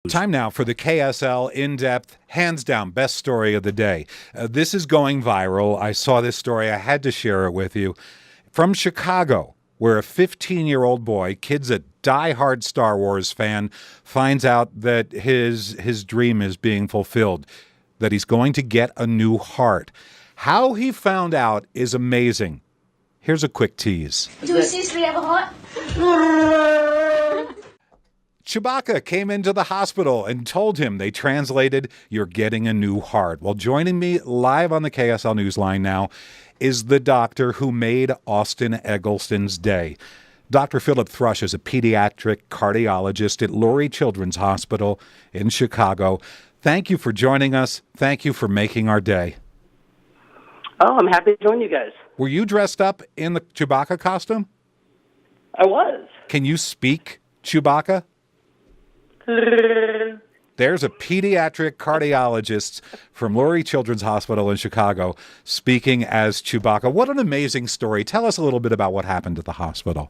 Time now for the KSL In-Depth, hands down, best story of the day. This is going viral. I saw this story. I had to share it with you. From Chicago, where a 15-year-old boy, kid's a diehard Star Wars fan, finds out that his dream is being fulfilled, that he's going to get a new heart. How he found out is amazing. Here's a quick tease. Do we seriously have a heart? Chewbacca came into the hospital and told him, they translated, "You're getting a new heart." Well, joining me live on the KSL Newsline now is the doctor who made Austin Eggleston's day. Dr. Phillip Thrush is a pediatric cardiologist at Lurie Children's Hospital in Chicago. Thank you for joining us. Thank you for making our day. Oh, I'm happy to join you guys. Were you dressed up in the Chewbacca costume? I was. Can you speak Chewbacca? There's a pediatric cardiologist from Lurie Children's Hospital in Chicago speaking as Chewbacca. What an amazing story. Tell us a little bit about what happened at the hospital.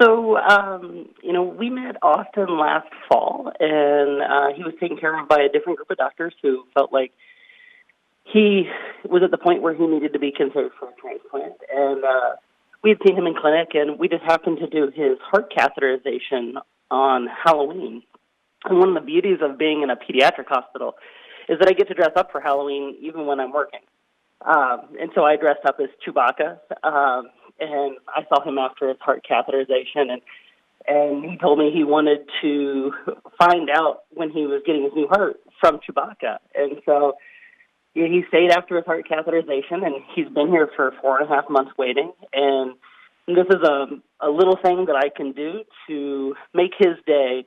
So, we met Austin last fall, and he was taken care of by a different group of doctors who felt like he was at the point where he needed to be considered for a transplant. And we had seen him in clinic, and we just happened to do his heart catheterization on Halloween. And one of the beauties of being in a pediatric hospital is that I get to dress up for Halloween even when I'm working. And so I dressed up as Chewbacca, and I saw him after his heart catheterization, and he told me he wanted to find out when he was getting his new heart from Chewbacca. And so he stayed after his heart catheterization, and he's been here for 4.5 months waiting. And this is a little thing that I can do to make his day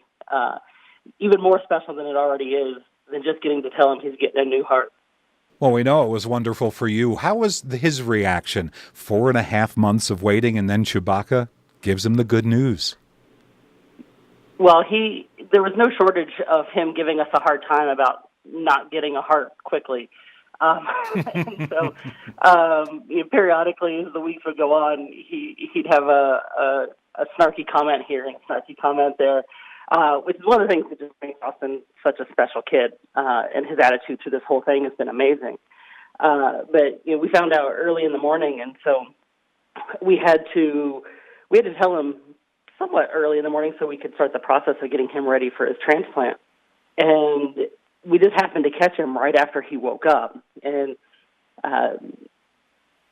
even more special than it already is, than just getting to tell him he's getting a new heart. Well, we know it was wonderful for you. How was his reaction? 4.5 months of waiting, and then Chewbacca gives him the good news. Well, there was no shortage of him giving us a hard time about not getting a heart quickly. And so, periodically, as the weeks would go on, he'd have a snarky comment here and a snarky comment there, which is one of the things that just makes Austin such a special kid. And his attitude through this whole thing has been amazing. But we found out early in the morning, and so we had to tell him somewhat early in the morning so we could start the process of getting him ready for his transplant. And we just happened to catch him right after he woke up. And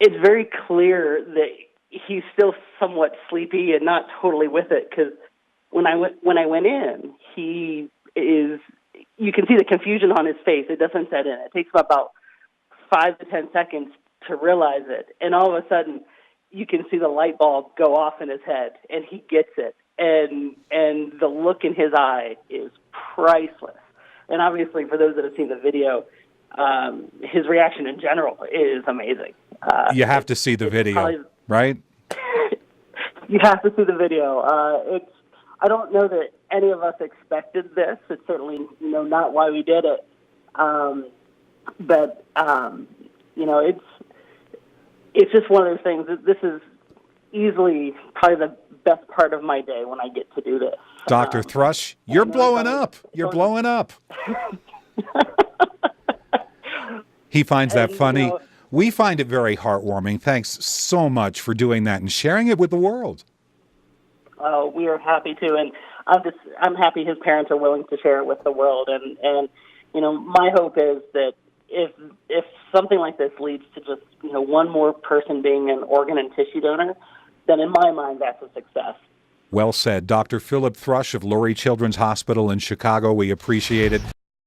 it's very clear that he's still somewhat sleepy and not totally with it, because when I went in, you can see the confusion on his face. It doesn't set in. It takes him about 5 to 10 seconds to realize it. And all of a sudden, you can see the light bulb go off in his head, and he gets it. And the look in his eye is priceless. And obviously, for those that have seen the video, his reaction in general is amazing. You have to see the video, right? You have to see the video. I don't know that any of us expected this. It's certainly not why we did it. But it's just one of those things. This is easily probably the best part of my day when I get to do this. Dr. Thrush, you're blowing up. You're blowing up. He finds that funny. We find it very heartwarming. Thanks so much for doing that and sharing it with the world. We are happy to, and I'm happy his parents are willing to share it with the world. And my hope is that if something like this leads to just one more person being an organ and tissue donor, then in my mind that's a success. Well said. Dr. Phillip Thrush of Lurie Children's Hospital in Chicago. We appreciate it.